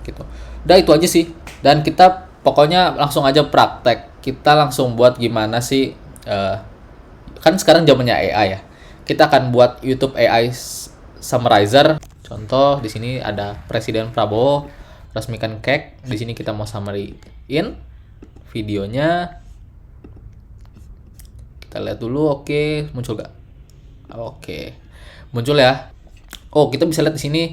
gitu. Udah itu aja sih. Dan kita pokoknya langsung aja praktek. Kita langsung buat gimana sih kan sekarang zamannya AI ya. Kita akan buat YouTube AI summarizer. Contoh di sini ada Presiden Prabowo resmikan kek. Di sini kita mau summary-in videonya. Kita lihat dulu, oke, muncul gak? Oke, muncul ya. Oh, kita bisa lihat di sini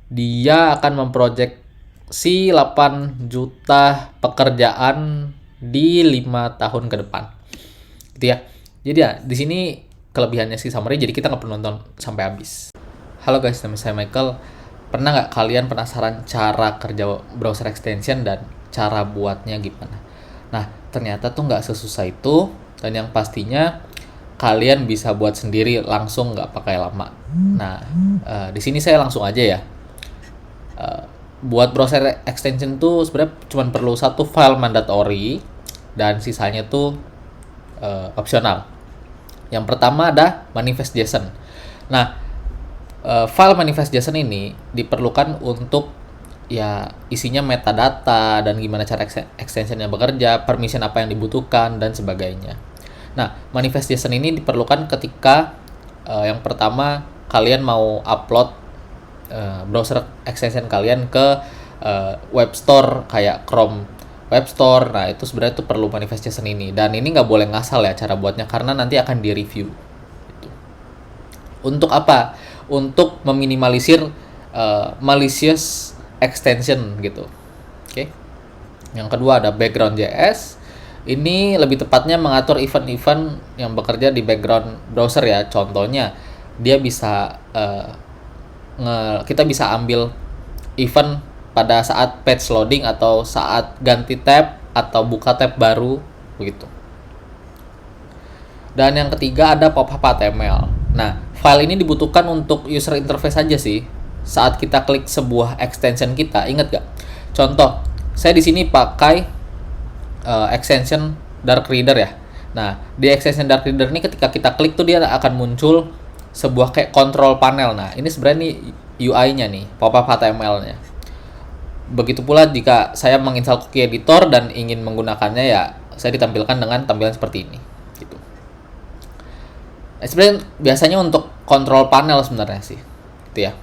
dia akan memproyeksi 8 juta pekerjaan di 5 tahun ke depan. Gitu ya. Jadi ya, di sini kelebihannya sih summary, jadi kita nggak perlu nonton sampai habis. Halo guys, nama saya Michael. Pernah nggak kalian penasaran cara kerja browser extension dan cara buatnya gimana? Nah, ternyata tuh nggak sesusah itu, dan yang pastinya kalian bisa buat sendiri langsung, nggak pakai lama. Nah, di sini saya langsung aja ya. Buat browser extension tuh sebenarnya cuma perlu satu file mandatory dan sisanya tuh opsional. Yang pertama ada manifest.json. Nah, file manifest.json ini diperlukan untuk ya isinya metadata dan gimana cara extensionnya bekerja, permission apa yang dibutuhkan dan sebagainya. Nah, manifest.json ini diperlukan ketika yang pertama kalian mau upload browser extension kalian ke web store kayak Chrome Web Store. Nah, itu sebenarnya tuh perlu manifest.json ini, dan ini nggak boleh ngasal ya cara buatnya karena nanti akan di-review. Gitu. Untuk apa? Untuk meminimalisir malicious extension gitu. Oke. Yang kedua ada background.js. Ini lebih tepatnya mengatur event-event yang bekerja di background browser ya. Contohnya dia bisa kita bisa ambil event pada saat page loading atau saat ganti tab atau buka tab baru begitu. Dan yang ketiga ada pop-up HTML. Nah, file ini dibutuhkan untuk user interface aja sih. Saat kita klik sebuah extension kita, ingat gak? Contoh, saya di sini pakai extension Dark Reader ya. Nah, di extension Dark Reader ini ketika kita klik tuh dia akan muncul sebuah kayak control panel. Nah, ini sebenarnya nih UI-nya nih, pop-up HTML-nya. Begitu pula jika saya menginstal cookie editor dan ingin menggunakannya, ya saya ditampilkan dengan tampilan seperti ini gitu. Sebenarnya biasanya untuk control panel sebenarnya sih gitu ya.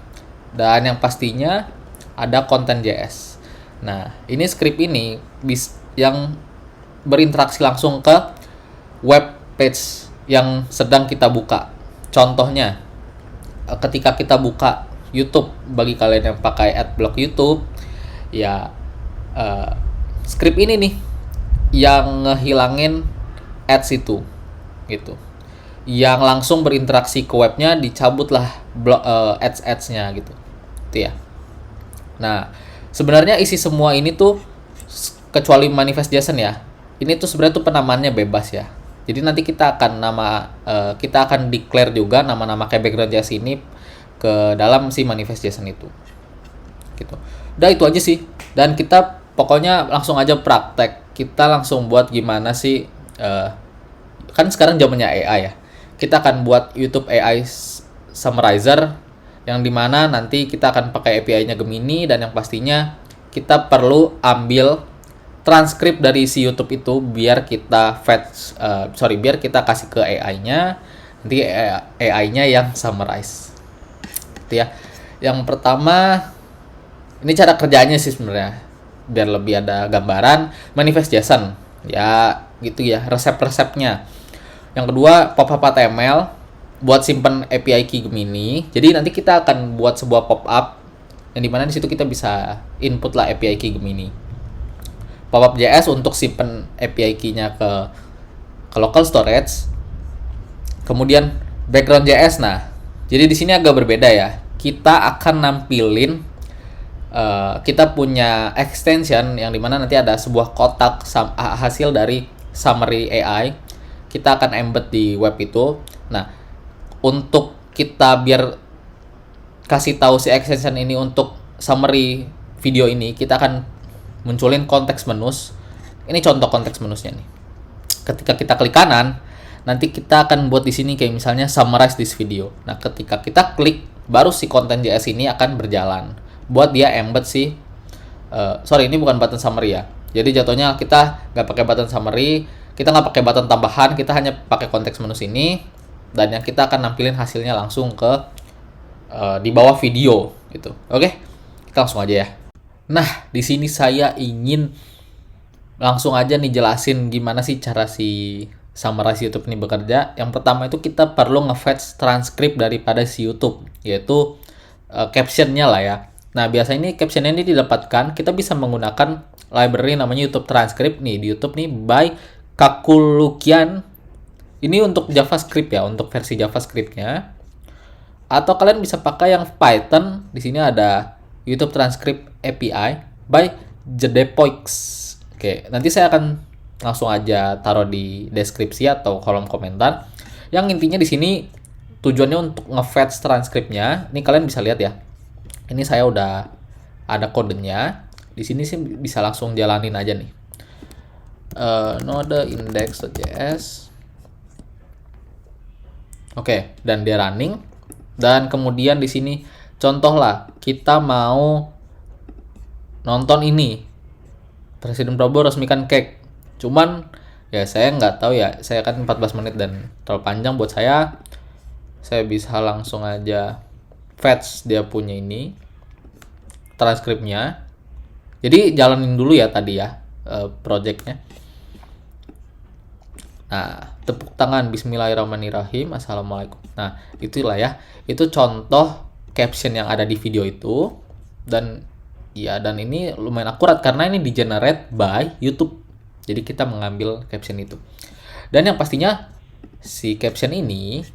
Dan yang pastinya ada content.js. Nah, ini script ini yang berinteraksi langsung ke web page yang sedang kita buka. Contohnya ketika kita buka YouTube, bagi kalian yang pakai adblock YouTube ya, script ini nih yang ngehilangin ads itu gitu, yang langsung berinteraksi ke webnya, dicabutlah ads-nya gitu ya. Nah, sebenarnya isi semua ini tuh kecuali manifest.json ya, ini tuh sebenarnya tuh penamaannya bebas ya. Jadi nanti kita akan declare juga nama-nama kayak background.js ini ke dalam si manifest.json itu gitu. Udah itu aja sih, dan kita pokoknya langsung aja praktek. Kita langsung buat gimana sih kan sekarang zamannya AI ya. Kita akan buat YouTube AI summarizer yang dimana nanti kita akan pakai API-nya Gemini, dan yang pastinya kita perlu ambil transkrip dari si YouTube itu biar kita biar kita kasih ke AI-nya, nanti AI-nya yang summarize gitu ya. Yang pertama, ini cara kerjanya sih sebenarnya biar lebih ada gambaran, manifest.json ya gitu ya, resep-resepnya. Yang kedua, pop-up HTML buat simpen API key Gemini. Jadi nanti kita akan buat sebuah pop-up yang dimana di situ kita bisa input lah API key Gemini. Pop-up.js untuk simpen API key-nya ke local storage. Kemudian background.js. Nah, jadi di sini agak berbeda ya. Kita akan nampilin kita punya extension yang dimana nanti ada sebuah kotak hasil dari summary AI. Kita akan embed di web itu. Nah, untuk kita biar kasih tahu si extension ini untuk summary video ini, kita akan munculin konteks menus. Ini contoh konteks menusnya nih. Ketika kita klik kanan, nanti kita akan buat di sini kayak misalnya summarize this video. Nah, ketika kita klik, baru si content.js ini akan berjalan buat dia embed si sorry, ini bukan button summary ya. Jadi jatuhnya kita nggak pakai button summary, kita nggak pakai button tambahan, kita hanya pakai konteks menu sini, dan yang kita akan nampilin hasilnya langsung ke di bawah video gitu. Oke, kita langsung aja ya. Nah, di sini saya ingin langsung aja nih jelasin gimana sih cara si summarize YouTube ini bekerja. Yang pertama itu kita perlu nge-fetch transkrip daripada si YouTube, yaitu captionnya lah ya. Nah, biasanya ini captionnya ini didapatkan, kita bisa menggunakan library namanya YouTube Transcript nih, di YouTube nih by Kakulukian. Ini untuk JavaScript ya, untuk versi JavaScript-nya. Atau kalian bisa pakai yang Python, di sini ada YouTube Transcript API by Jedepoix. Oke, nanti saya akan langsung aja taruh di deskripsi atau kolom komentar. Yang intinya di sini tujuannya untuk nge-fetch transkripnya. Ini kalian bisa lihat ya. Ini saya udah ada kodenya. Di sini sih bisa langsung jalanin aja nih. Node index.js. Oke, dan dia running. Dan kemudian di sini contoh lah, kita mau nonton ini. Presiden Prabowo resmikan cake. Cuman ya saya nggak tahu ya, saya kan 14 menit dan terlalu panjang buat saya. Saya bisa langsung aja fetch dia punya ini transkripnya. Jadi jalanin dulu ya tadi ya projectnya. Nah, tepuk tangan, bismillahirrahmanirrahim, assalamualaikum. Nah, itulah ya, itu contoh caption yang ada di video itu. Dan ya, dan ini lumayan akurat karena ini di generate by YouTube. Jadi kita mengambil caption itu. Dan yang pastinya si caption ini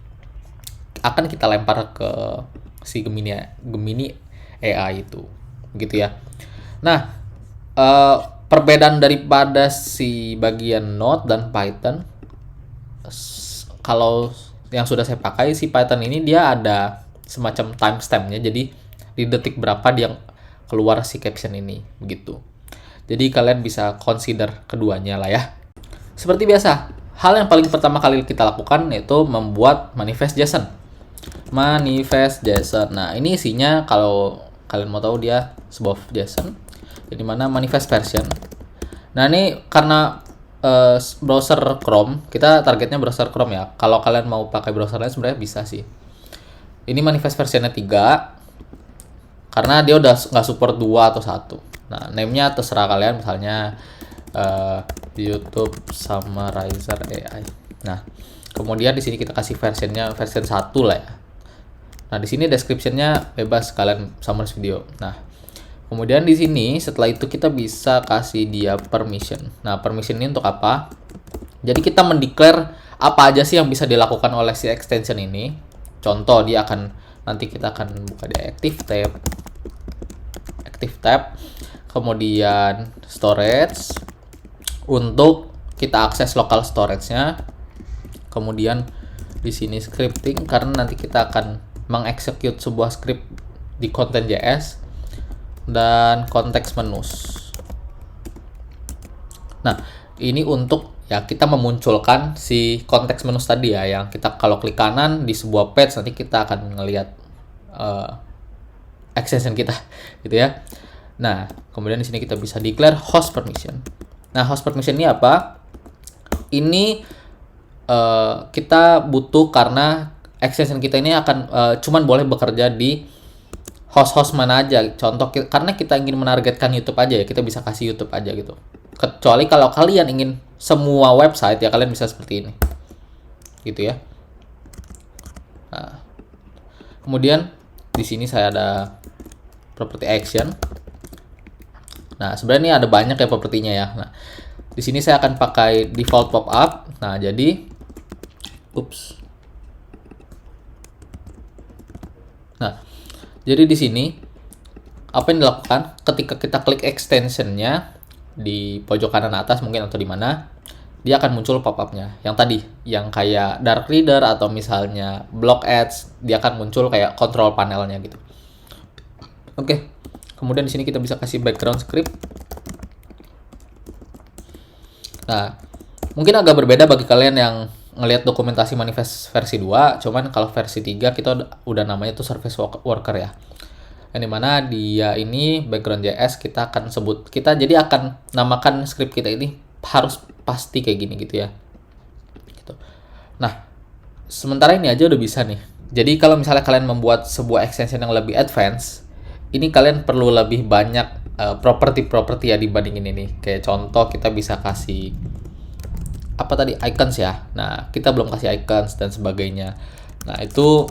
akan kita lempar ke si Gemini AI itu, gitu ya. Nah, perbedaan daripada si bagian Node dan Python, kalau yang sudah saya pakai si Python ini dia ada semacam timestampnya, jadi di detik berapa dia keluar si caption ini, begitu. Jadi kalian bisa consider keduanya lah ya. Seperti biasa, hal yang paling pertama kali kita lakukan yaitu membuat manifest JSON. Manifest JSON. Nah, ini isinya kalau kalian mau tahu dia sebuah JSON. Jadi mana manifest version. Nah, ini karena browser Chrome, kita targetnya browser Chrome ya. Kalau kalian mau pakai browser lain sebenarnya bisa sih. Ini manifest versionnya 3. Karena dia udah nggak support 2 atau 1. Nah, name-nya terserah kalian, misalnya YouTube Summarizer AI. Nah, kemudian di sini kita kasih versionnya version 1 lah ya. Nah, di sini description-nya bebas kalian summarize video. Nah, kemudian di sini setelah itu kita bisa kasih dia permission. Nah, permission ini untuk apa? Jadi kita mendeclare apa aja sih yang bisa dilakukan oleh si extension ini. Contoh, dia akan nanti kita akan buka di active tab, kemudian storage untuk kita akses local storage-nya. Kemudian di sini scripting karena nanti kita akan mengexecute sebuah script di content.js, dan konteks menus. Nah, ini untuk ya kita memunculkan si konteks menus tadi ya, yang kita kalau klik kanan di sebuah page nanti kita akan ngelihat extension kita gitu ya. Nah, kemudian di sini kita bisa declare host permission. Nah, host permission ini apa? Ini kita butuh karena extension kita ini akan cuman boleh bekerja di host-host mana aja. Contoh, karena kita ingin menargetkan YouTube aja ya, kita bisa kasih YouTube aja gitu. Kecuali kalau kalian ingin semua website ya kalian bisa seperti ini. Gitu ya. Nah, kemudian di sini saya ada property action. Nah, sebenarnya ini ada banyak ya propertinya ya. Nah, di sini saya akan pakai default pop-up. Nah, jadi Nah, jadi di sini apa yang dilakukan ketika kita klik extensionnya di pojok kanan atas mungkin atau di mana, dia akan muncul pop-up-nya. Yang tadi, yang kayak dark reader atau misalnya block ads, dia akan muncul kayak control panelnya gitu. Oke. Kemudian di sini kita bisa kasih background script. Nah, mungkin agak berbeda bagi kalian yang ngelihat dokumentasi manifest versi 2, cuman kalau versi 3 kita udah namanya tuh service worker ya. yang dimana dia ini background JS kita akan jadi akan namakan script kita ini harus pasti kayak gini gitu ya gitu. Nah, sementara ini aja udah bisa nih. Jadi kalau misalnya kalian membuat sebuah extension yang lebih advance, ini kalian perlu lebih banyak properti ya dibandingin ini. Kayak contoh kita bisa kasih apa tadi, icons ya. Nah, kita belum kasih icons dan sebagainya. Nah, itu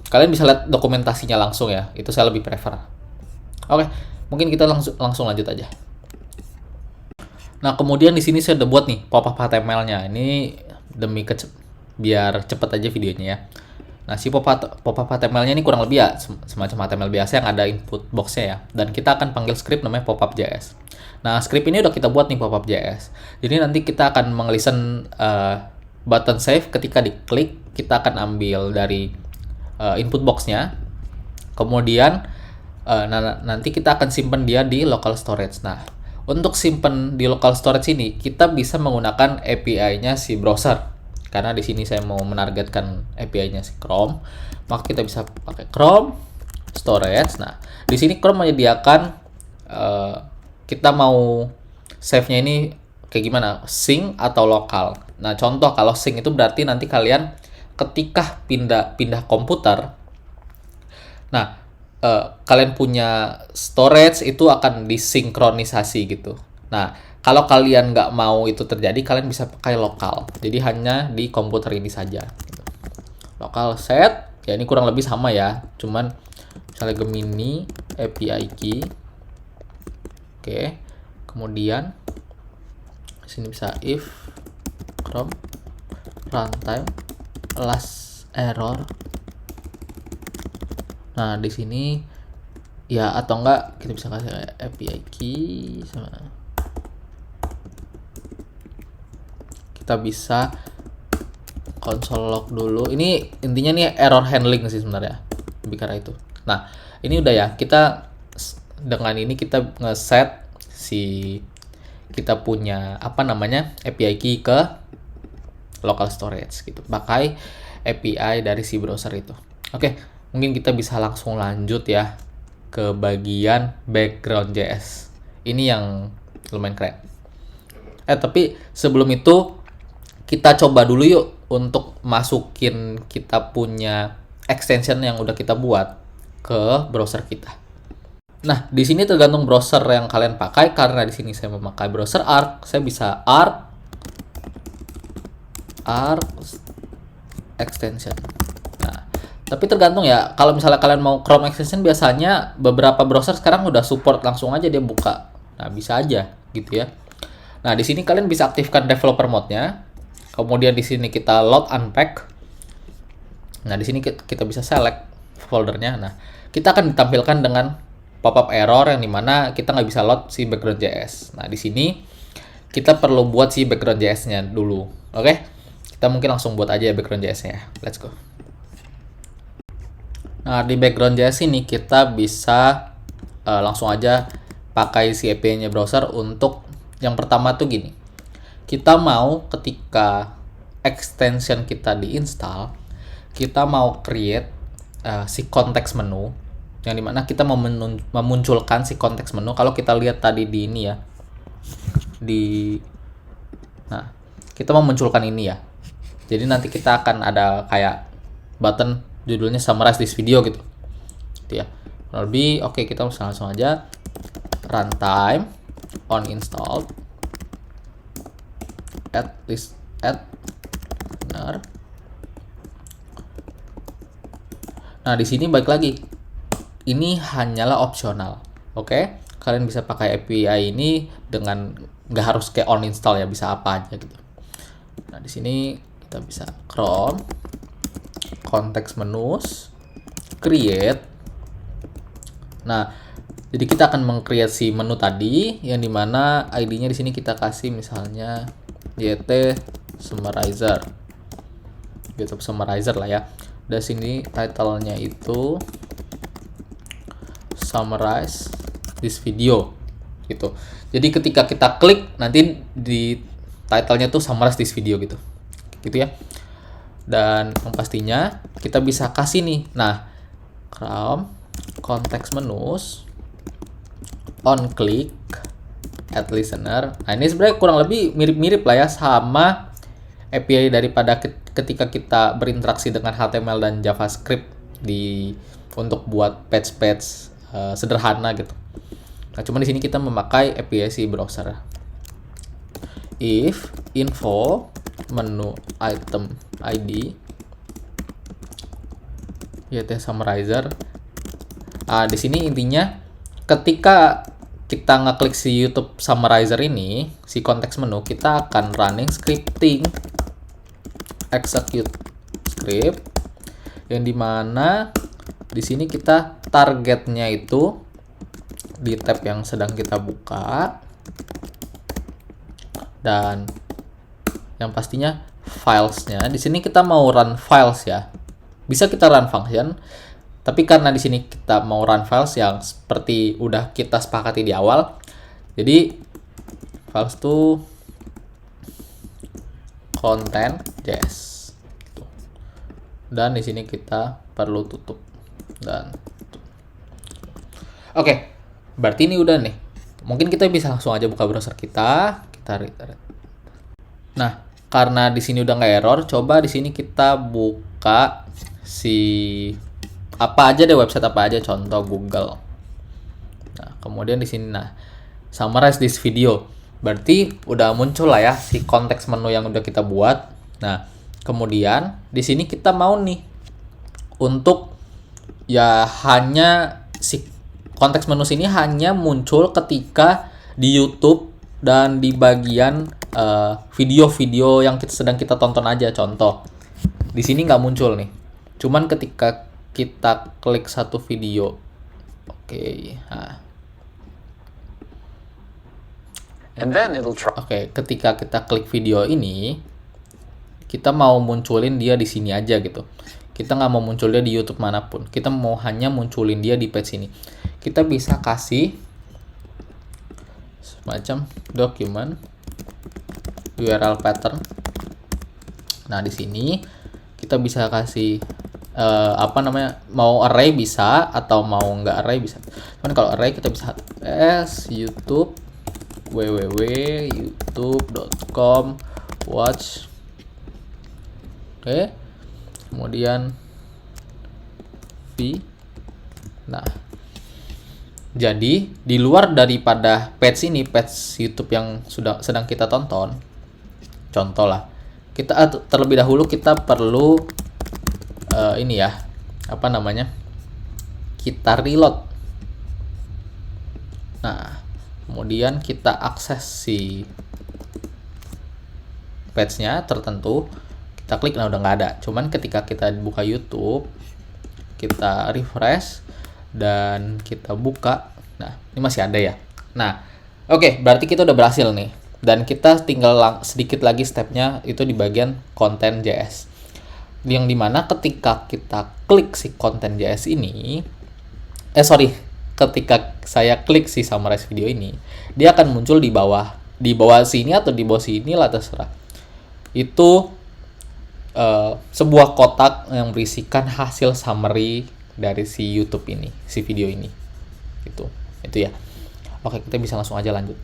kalian bisa lihat dokumentasinya langsung ya. Itu saya lebih prefer. Oke, mungkin kita langsung lanjut aja. Nah, kemudian di sini saya udah buat nih pop-up HTML-nya. Ini demi biar cepet aja videonya ya. Nah, si pop-up HTML-nya ini kurang lebih ya semacam HTML biasa yang ada input box-nya ya. Dan kita akan panggil script namanya pop-up.js. Nah, script ini udah kita buat nih pop-up.js. Jadi nanti kita akan mengelisen button save. Ketika diklik, kita akan ambil dari input box-nya. Kemudian nanti kita akan simpan dia di local storage. Nah, untuk simpan di local storage ini, kita bisa menggunakan API-nya si browser. Karena di sini saya mau menargetkan API-nya si Chrome, maka kita bisa pakai Chrome storage. Nah, di sini Chrome menyediakan kita mau save-nya ini kayak gimana? Sync atau lokal. Nah, contoh kalau sync itu berarti nanti kalian ketika pindah komputer, nah kalian punya storage itu akan disinkronisasi gitu. Nah, kalau kalian nggak mau itu terjadi, kalian bisa pakai lokal. Jadi hanya di komputer ini saja. Gitu. Lokal set, ya ini kurang lebih sama ya. Cuman misalnya Gemini API key. Oke. Kemudian sini bisa if Chrome runtime last error. Nah, di sini ya atau enggak kita bisa kasih API key sama kita bisa console log dulu. Ini intinya nih error handling sih sebenarnya. Lebih karena itu. Nah, ini udah ya. Kita dengan ini kita ngeset si kita punya apa namanya API key ke local storage gitu. Pakai API dari si browser itu. Oke. Mungkin kita bisa langsung lanjut ya ke bagian background JS. Ini yang lumayan keren. Tapi sebelum itu kita coba dulu yuk untuk masukin kita punya extension yang udah kita buat ke browser kita. Nah, di sini tergantung browser yang kalian pakai. Karena di sini saya memakai browser Arc, saya bisa Arc extension. Tapi tergantung ya, kalau misalnya kalian mau Chrome extension biasanya beberapa browser sekarang udah support langsung aja dia buka. Nah, bisa aja gitu ya. Nah, di sini kalian bisa aktifkan developer mode-nya. Kemudian di sini kita load unpack. Nah, di sini kita bisa select foldernya. Nah, kita akan ditampilkan dengan pop-up error yang dimana kita nggak bisa load si background JS. Nah, di sini kita perlu buat si background JS-nya dulu. Oke? Kita mungkin langsung buat aja background JS-nya. Let's go. Nah, di background JS ini kita bisa langsung aja pakai si API-nya browser untuk yang pertama tuh gini. Kita mau ketika extension kita diinstal, kita mau create si konteks menu yang dimana kita mau memunculkan si konteks menu. Kalau kita lihat tadi di ini ya, nah kita mau munculkan ini ya. Jadi nanti kita akan ada kayak button judulnya summarize this video gitu ya. Lebih oke, kita langsung aja runtime on install add benar. Nah, di sini balik lagi, ini hanyalah opsional. Oke, kalian bisa pakai API ini dengan nggak harus kayak on install ya, bisa apa aja gitu. Nah, di sini kita bisa Chrome konteks menus create. Nah, jadi kita akan meng-create si menu tadi yang dimana ID-nya di sini kita kasih misalnya YT summarizer gitu, summarizer lah ya. Dan sini title-nya itu summarize this video gitu. Jadi ketika kita klik nanti di title-nya tuh summarize this video gitu ya. Dan yang pastinya kita bisa kasih nih, nah Chrome context menus, on click, add listener. Nah, ini sebenarnya kurang lebih mirip-mirip lah ya sama API daripada ketika kita berinteraksi dengan HTML dan JavaScript untuk buat page-page sederhana gitu. Nah, cuma di sini kita memakai API si browser. If info menu item ID YT summarizer. Di sini intinya ketika kita ngeklik si YouTube summarizer ini, si konteks menu, kita akan running scripting execute script yang dimana di sini kita targetnya itu di tab yang sedang kita buka, dan yang pastinya filesnya di sini kita mau run files ya. Bisa kita run function, tapi karena di sini kita mau run files yang seperti udah kita sepakati di awal, jadi files itu content.js. Dan di sini kita perlu tutup dan tutup. Oke, berarti ini udah nih. Mungkin kita bisa langsung aja buka browser kita read. Nah, karena di sini udah nggak error, coba di sini kita buka apa aja deh, website apa aja, contoh Google. Nah, kemudian di sini summarize this video. Berarti udah muncul lah ya si konteks menu yang udah kita buat. Nah, kemudian di sini kita mau nih untuk ya hanya si konteks menu sini hanya muncul ketika di YouTube dan di bagian video-video yang sedang kita tonton aja. Contoh, di sini nggak muncul nih. Cuman ketika kita klik satu video, ketika kita klik video ini, kita mau munculin dia di sini aja gitu. Kita nggak mau muncul dia di YouTube manapun. Kita mau hanya munculin dia di page ini. Kita bisa kasih semacam document URL pattern. Nah, di sini kita bisa kasih mau array bisa atau mau nggak array bisa. Cuman kalau array kita bisa YouTube www.youtube.com watch. Kemudian nah, jadi di luar daripada page YouTube yang sedang kita tonton, contoh lah, kita terlebih dahulu kita perlu kita reload. Nah, kemudian kita akses si page-nya tertentu, kita klik, udah nggak ada. Cuman ketika kita buka YouTube, kita refresh dan kita buka, nah ini masih ada ya. Nah, oke, berarti kita udah berhasil nih, dan kita tinggal sedikit lagi stepnya itu di bagian content.js, yang dimana ketika kita klik si content.js ini, ketika saya klik si summarize video ini, dia akan muncul di bawah sini atau di bawah sini lah, terserah. Itu sebuah kotak yang berisikan hasil summary dari si YouTube ini, si video ini. Itu ya. Oke, kita bisa langsung aja lanjut.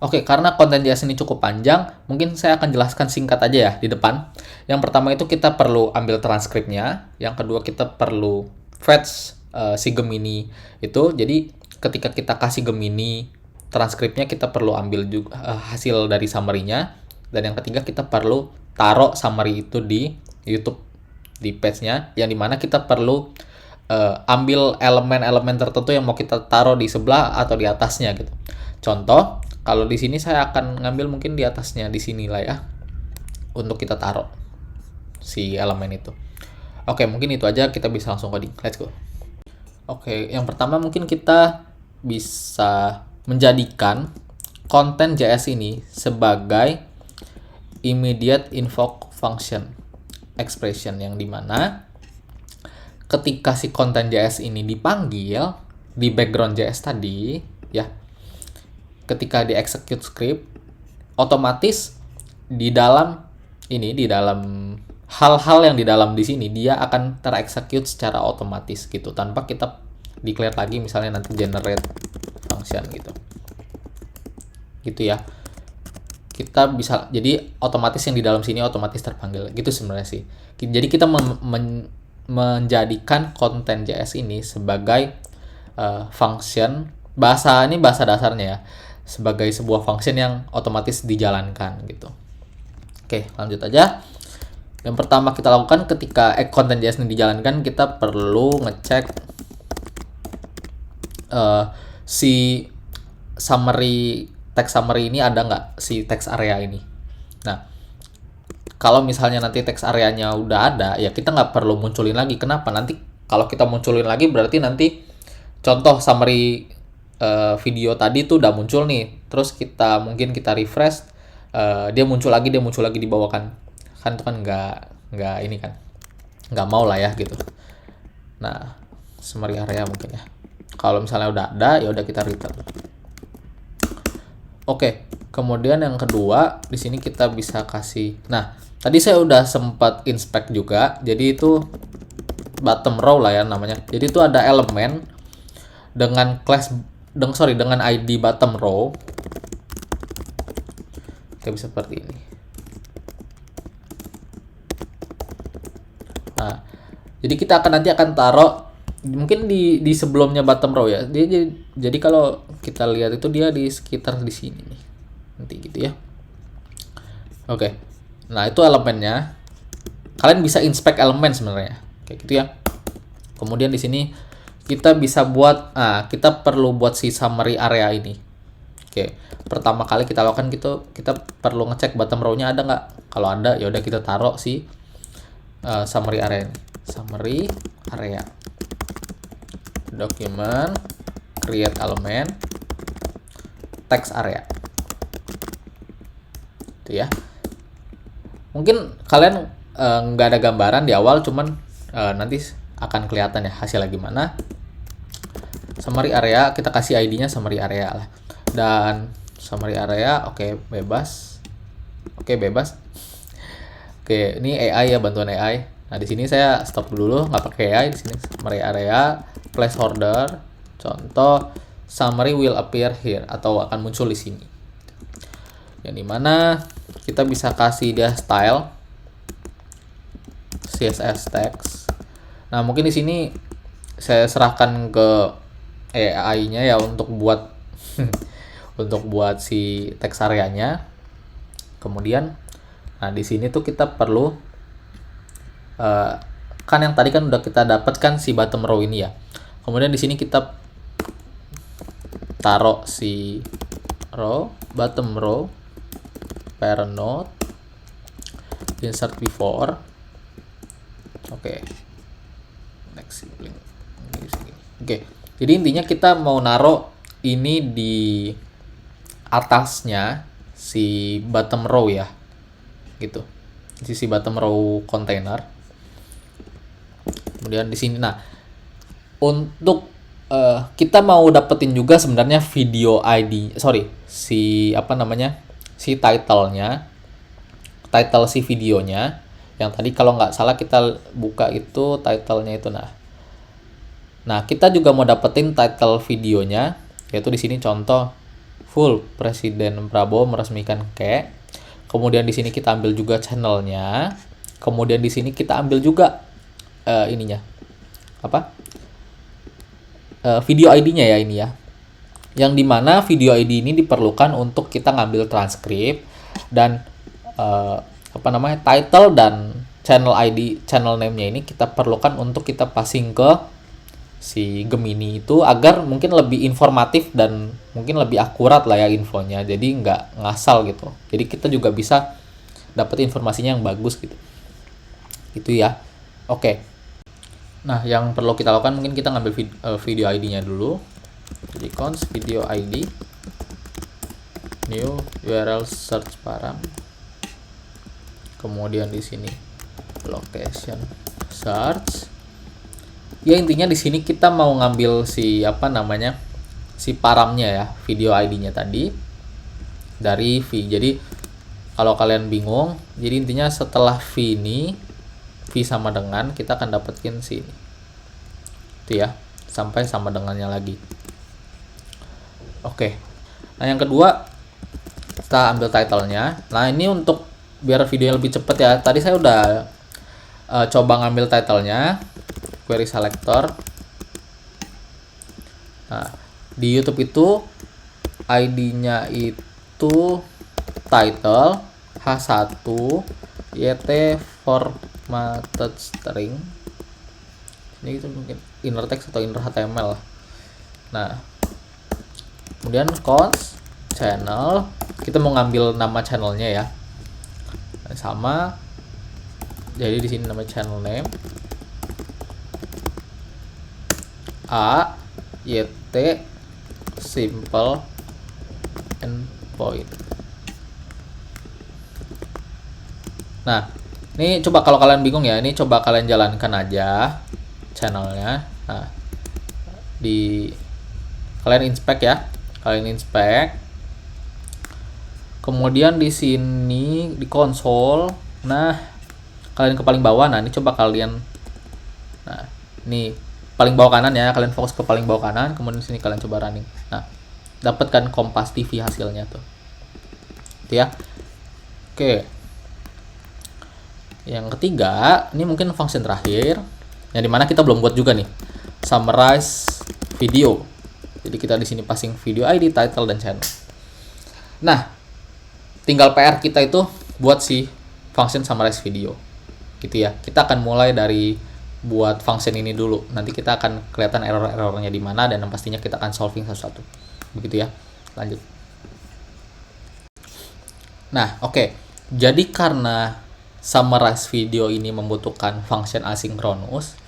Oke, karena content.js ini cukup panjang, mungkin saya akan jelaskan singkat aja ya di depan. Yang pertama itu kita perlu ambil transkripnya. Yang kedua kita perlu fetch si Gemini itu. Jadi ketika kita kasih Gemini transkripnya, kita perlu ambil juga hasil dari summary-nya. Dan yang ketiga kita perlu taruh summary itu di YouTube, di page-nya, yang dimana kita perlu ambil elemen-elemen tertentu yang mau kita taruh di sebelah atau di atasnya gitu. Contoh, kalau di sini saya akan ngambil mungkin di atasnya, di sini lah ya, untuk kita taruh si elemen itu. Oke, mungkin itu aja, kita bisa langsung coding. Let's go. Oke, yang pertama mungkin kita bisa menjadikan content.js ini sebagai immediate invoke function expression, yang dimana ketika si content.js ini dipanggil di background JS tadi ya, ketika di execute script, otomatis di dalam hal-hal yang di dalam di sini dia akan terexecute secara otomatis gitu, tanpa kita declare lagi, misalnya nanti generate function gitu ya. Kita bisa, jadi otomatis yang di dalam sini otomatis terpanggil gitu sebenarnya sih. Jadi kita menjadikan content.js ini sebagai function, bahasa dasarnya ya, sebagai sebuah function yang otomatis dijalankan gitu. Oke, lanjut aja. Yang pertama kita lakukan ketika content.js ini dijalankan, kita perlu ngecek si text summary ini ada nggak, si text area ini. Nah, kalau misalnya nanti text areanya udah ada, ya kita nggak perlu munculin lagi. Kenapa? Nanti kalau kita munculin lagi berarti nanti contoh summary video tadi tuh udah muncul nih, terus mungkin kita refresh, dia muncul lagi di bawah kan itu kan nggak ini kan, nggak mau lah ya gitu. Nah, summary area mungkin ya. Kalau misalnya udah ada, ya udah kita return. Oke, kemudian yang kedua di sini kita bisa kasih. Nah, tadi saya udah sempat inspect juga. Jadi itu bottom row lah ya namanya. Jadi itu ada elemen dengan dengan ID bottom row. Kita bisa seperti ini. Nah, jadi kita nanti akan taruh mungkin di sebelumnya bottom row ya. Jadi kalau kita lihat itu dia di sekitar di sini nih. Nanti gitu ya. Oke. Nah, itu elemennya. Kalian bisa inspect elemen sebenarnya. Kayak gitu ya. Kemudian di sini kita bisa buat, kita perlu buat si summary area ini. Oke. Pertama kali kita lakukan gitu, kita perlu ngecek bottom row-nya ada nggak. Kalau ada, ya udah kita taruh si summary area ini. Summary area. Document, create element, text area. Itu ya. Mungkin kalian nggak ada gambaran di awal, cuman nanti akan kelihatan ya hasilnya gimana. Summary area, kita kasih ID-nya summary area lah. Dan summary area, oke, bebas. Oke, bebas. Oke, ini AI ya, bantuan AI. Nah, di sini saya stop dulu, nggak pakai AI. Di sini summary area, placeholder, contoh summary will appear here, atau akan muncul di sini. Yang dimana kita bisa kasih dia style CSS text. Nah, mungkin di sini saya serahkan ke AI-nya ya untuk buat untuk buat si text areanya. Kemudian, nah di sini tuh kita perlu kan yang tadi kan udah kita dapatkan si bottom row ini ya. Kemudian di sini kita taruh si row, bottom row, parent node, insert before. Oke. Next link. Oke. Jadi intinya kita mau naruh ini di atasnya si bottom row ya. Gitu. Di sisi bottom row container. Kemudian di sini, nah untuk kita mau dapetin juga sebenarnya video ID, si title si videonya yang tadi kalau nggak salah kita buka itu titlenya itu. Nah kita juga mau dapetin title videonya, yaitu di sini contoh full Presiden Prabowo meresmikan KE. Kemudian di sini kita ambil juga channelnya. Kemudian di sini kita ambil juga video ID-nya ya ini ya. Yang dimana video ID ini diperlukan untuk kita ngambil transkrip dan title dan channel ID, channel name-nya ini kita perlukan untuk kita passing ke si Gemini itu agar mungkin lebih informatif dan mungkin lebih akurat lah ya infonya. Jadi nggak ngasal gitu. Jadi kita juga bisa dapat informasinya yang bagus gitu. Itu ya. Oke. Nah, yang perlu kita lakukan mungkin kita ngambil video ID-nya dulu. Jadi const video ID, new URL search param. Kemudian di sini location search. Ya intinya di sini kita mau ngambil si si paramnya ya, video ID-nya tadi dari v. Jadi kalau kalian bingung, jadi intinya setelah v ini v sama dengan kita akan dapetin sini. Itu ya. sampai sama dengannya lagi. Oke. Nah, yang kedua kita ambil title-nya. Nah, ini untuk biar video lebih cepet ya. Tadi saya udah coba ngambil title-nya, query selector. Nah, di YouTube itu ID-nya itu title H1 YT formatted string. Ini itu mungkin inner text atau inner HTML. Nah, kemudian cons channel, kita mau ngambil nama channelnya ya. Nah, sama. Jadi di sini nama channel name A YT simple endpoint. Nah, ini coba kalau kalian bingung ya, ini coba kalian jalankan aja channelnya. Nah, kalian inspect ya, kemudian di sini di konsol. Nah, kalian ke paling bawah. Nah, ini coba kalian, nah ini paling bawah kanan ya, kalian fokus ke paling bawah kanan, kemudian di sini kalian coba running. Nah, dapatkan Kompas TV hasilnya tuh, itu ya. Oke, yang ketiga ini mungkin function terakhir, yang dimana kita belum buat juga nih, summarize video. Jadi kita di sini passing video ID, title, dan channel. Nah, tinggal PR kita itu buat si function summarize video, gitu ya. Kita akan mulai dari buat function ini dulu. Nanti kita akan kelihatan error-errornya di mana, dan pastinya kita akan solving satu-satu. Begitu ya. Lanjut. Nah, oke. Jadi karena summarize video ini membutuhkan function asinkronus,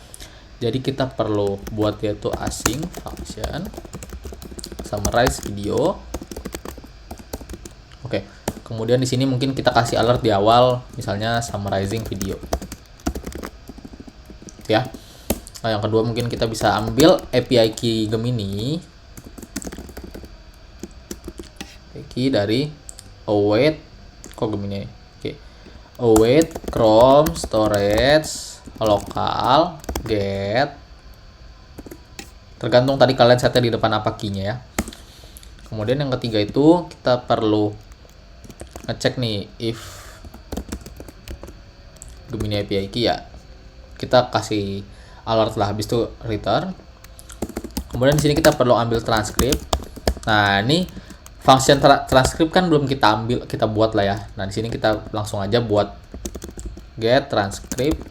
jadi kita perlu buat yaitu async function summarize video. Oke. Kemudian di sini mungkin kita kasih alert di awal, misalnya summarizing video. Ya. Nah, yang kedua mungkin kita bisa ambil API key Gemini. Key dari await, kok Gemini? Oke. Await Chrome storage local get. Tergantung tadi kalian setnya di depan apa key-nya ya. Kemudian yang ketiga itu kita perlu ngecek nih if Gemini API key ya. Kita kasih alert lah, habis itu return. Kemudian di sini kita perlu ambil transcript. Nah, ini function transcript kan belum kita ambil, kita buat lah ya. Nah, di sini kita langsung aja buat get transcript.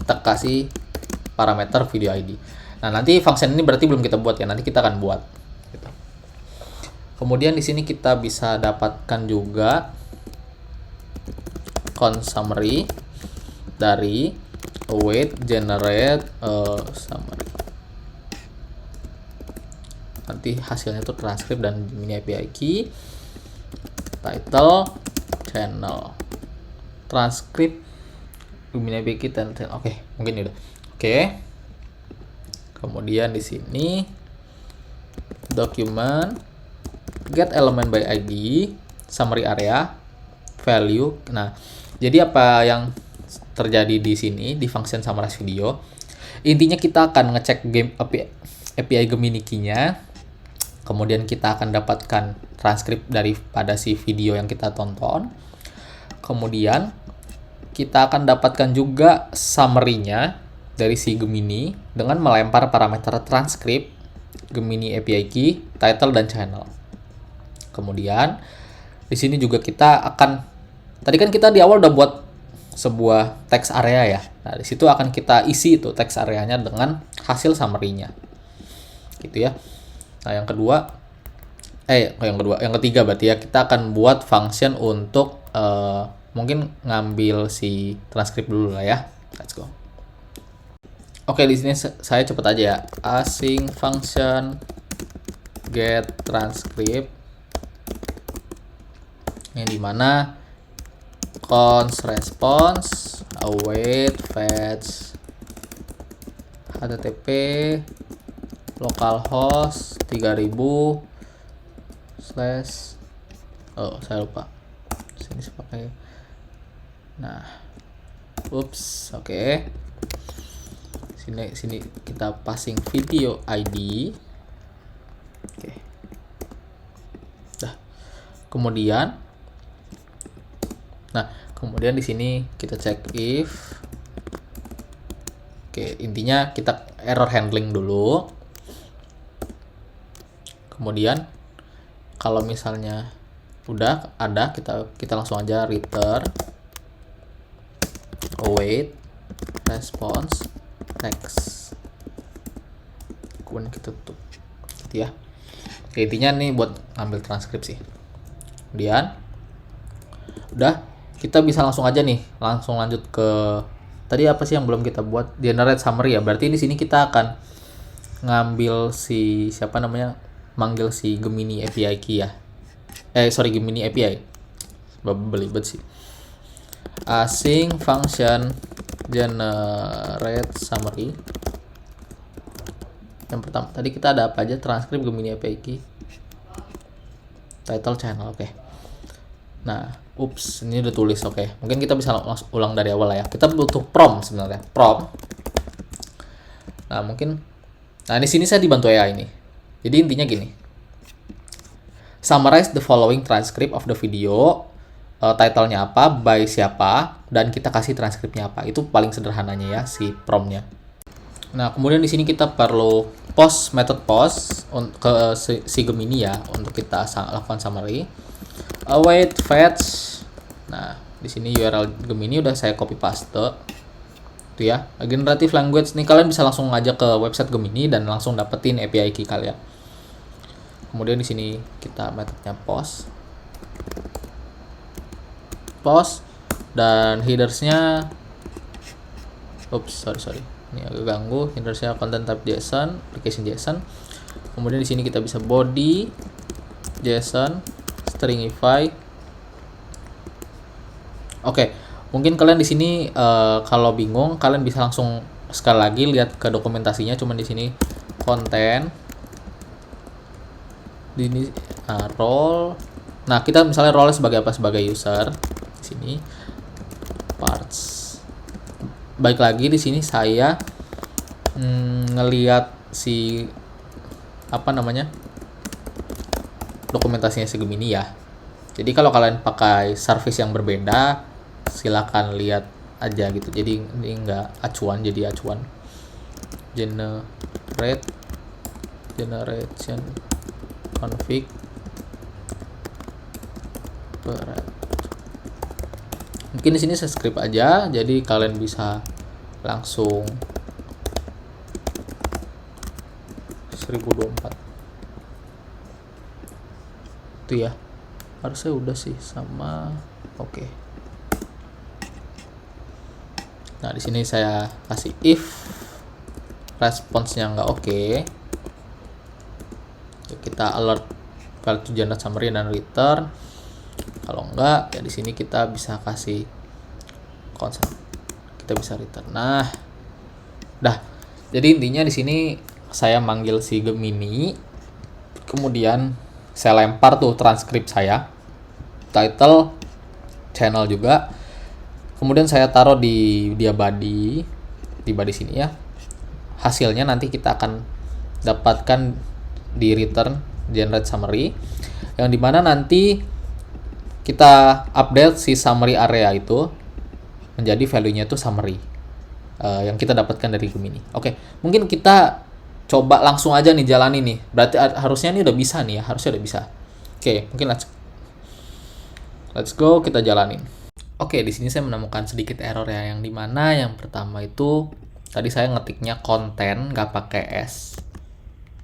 Kita kasih parameter video ID. Nah, nanti function ini berarti belum kita buat ya, nanti kita akan buat. Gitu. Kemudian di sini kita bisa dapatkan juga const summary dari await generate summary. Nanti hasilnya itu transcript dan Gemini API key, title, channel, transcript, Gemini API key, dan channel. Oke, mungkin udah. Oke. Kemudian di sini document get element by ID, summary area, value. Nah, jadi apa yang terjadi di sini di function summarize video, intinya kita akan ngecek API Gemini key-nya, kemudian kita akan dapatkan transkrip daripada si video yang kita tonton, kemudian kita akan dapatkan juga summary-nya dari si Gemini dengan melempar parameter transkrip, Gemini API key, title, dan channel. Kemudian di sini juga kita akan, tadi kan kita di awal udah buat sebuah text area ya. Nah, di situ akan kita isi itu text areanya dengan hasil summary-nya. Gitu ya. Nah, yang ketiga berarti ya, kita akan buat function untuk mungkin ngambil si transkrip dulu lah ya. Let's go. Oke, di sini saya cepet aja ya. Async function get transcript, yang dimana const response await fetch http localhost 3000 slash, oh saya lupa sini pakai, nah oops, oke. Sini kita passing video ID. Oke. Dah. Kemudian di sini kita cek if. Oke, intinya kita error handling dulu. Kemudian kalau misalnya udah ada, kita langsung aja return await response text. Kemudian kita tutup gitu ya. Oke, intinya nih buat ambil transkripsi. Kemudian udah, kita bisa langsung aja nih, langsung lanjut ke tadi apa sih yang belum kita buat, generate summary ya. Berarti di sini kita akan ngambil manggil si Gemini API key ya. Gemini API. Belibet sih. Async function generate summary. Yang pertama tadi kita ada apa aja, transkrip Gemini API key, title channel. Oke. Nah, ini udah tulis. Oke. Mungkin kita bisa ulang dari awal lah ya. Kita butuh prompt sebenarnya. Prompt. Nah, di sini saya dibantu AI ini. Jadi intinya gini. Summarize the following transcript of the video. Title-nya apa, by siapa, dan kita kasih transkripnya apa. Itu paling sederhananya ya si prompt-nya. Nah, kemudian di sini kita perlu method post ke si Gemini ya, untuk kita lakukan summary. Await fetch. Nah, di sini URL Gemini udah saya copy paste. Itu ya. Generative language nih, kalian bisa langsung ngajak ke website Gemini dan langsung dapetin API key kalian. Kemudian di sini kita metodenya post dan headersnya sorry. Ini agak ganggu. Headersnya content type JSON, application JSON. Kemudian di sini kita bisa body JSON, stringify. Oke, mungkin kalian di sini kalau bingung, kalian bisa langsung sekali lagi lihat ke dokumentasinya. Cuman di sini konten, di ini role. Nah, kita misalnya role sebagai apa? Sebagai user. Di sini parts. Baik lagi di sini saya ngelihat si dokumentasinya si Gemini ya. Jadi kalau kalian pakai service yang berbeda, silakan lihat aja gitu. Jadi ini enggak acuan, jadi acuan. Generation config berat. Mungkin di sini saya script aja, jadi kalian bisa langsung 1024 itu ya. Harusnya udah sih sama. Oke. Nah, di sini saya kasih if responsnya nggak oke, kita alert value to generate summary dan return. Kalau enggak, ya di sini kita bisa kasih consent. Kita bisa return. Nah, dah. Jadi intinya di sini saya manggil si Gemini, kemudian saya lempar tuh transkrip saya, title, channel juga. Kemudian saya taruh di body sini ya. Hasilnya nanti kita akan dapatkan di return generate summary, yang dimana nanti kita update si summary area itu menjadi value-nya itu summary yang kita dapatkan dari Gemini. Oke, mungkin kita coba langsung aja nih jalani nih. Berarti harusnya ini udah bisa nih ya, harusnya udah bisa. Oke, mungkin let's go, kita jalanin. Oke, di sini saya menemukan sedikit error ya, yang dimana yang pertama itu tadi saya ngetiknya konten nggak pakai S.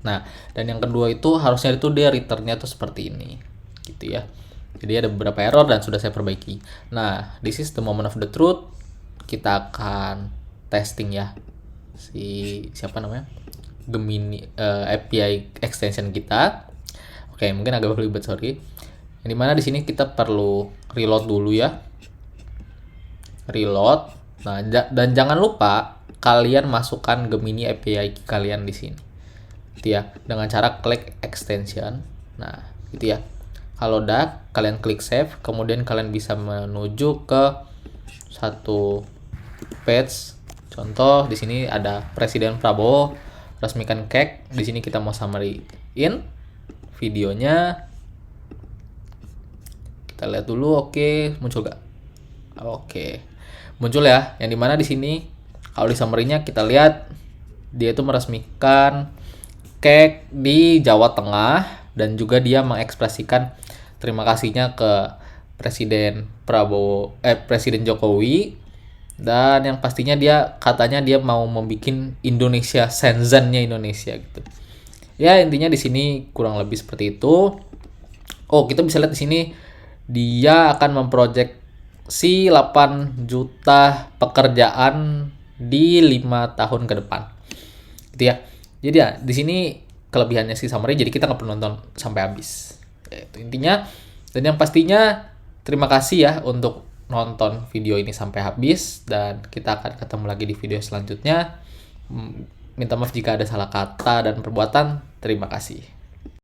Nah, dan yang kedua itu harusnya itu dia return-nya tuh seperti ini, gitu ya. Jadi ada beberapa error dan sudah saya perbaiki. Nah, this is the moment of the truth. Kita akan testing ya Gemini API extension kita. Oke, mungkin agak ribet, sorry. Yang dimana di sini kita perlu reload dulu ya. Reload. Nah, dan jangan lupa kalian masukkan Gemini API kalian di sini. Gitu ya, dengan cara klik extension. Nah, gitu ya. Kalau udah, kalian klik save, kemudian kalian bisa menuju ke satu page Contoh di sini ada Presiden Prabowo resmikan KEK. Di sini kita mau summary in videonya. Kita lihat dulu, oke, muncul gak? Oke, muncul ya. Yang dimana di sini kalau di summary-nya kita lihat dia itu meresmikan KEK di Jawa Tengah dan juga dia mengekspresikan terima kasihnya ke Presiden Jokowi, dan yang pastinya dia katanya dia mau membuat Indonesia Shenzhen-nya Indonesia gitu. Ya intinya di sini kurang lebih seperti itu. Oh, kita bisa lihat di sini dia akan memproyeksi 8 juta pekerjaan di 5 tahun ke depan. Gitu ya. Jadi ya di sini kelebihannya sih summary, jadi kita nggak perlu nonton sampai habis. Ya, itu intinya. Dan yang pastinya terima kasih ya untuk nonton video ini sampai habis, dan kita akan ketemu lagi di video selanjutnya. Minta maaf jika ada salah kata dan perbuatan. Terima kasih.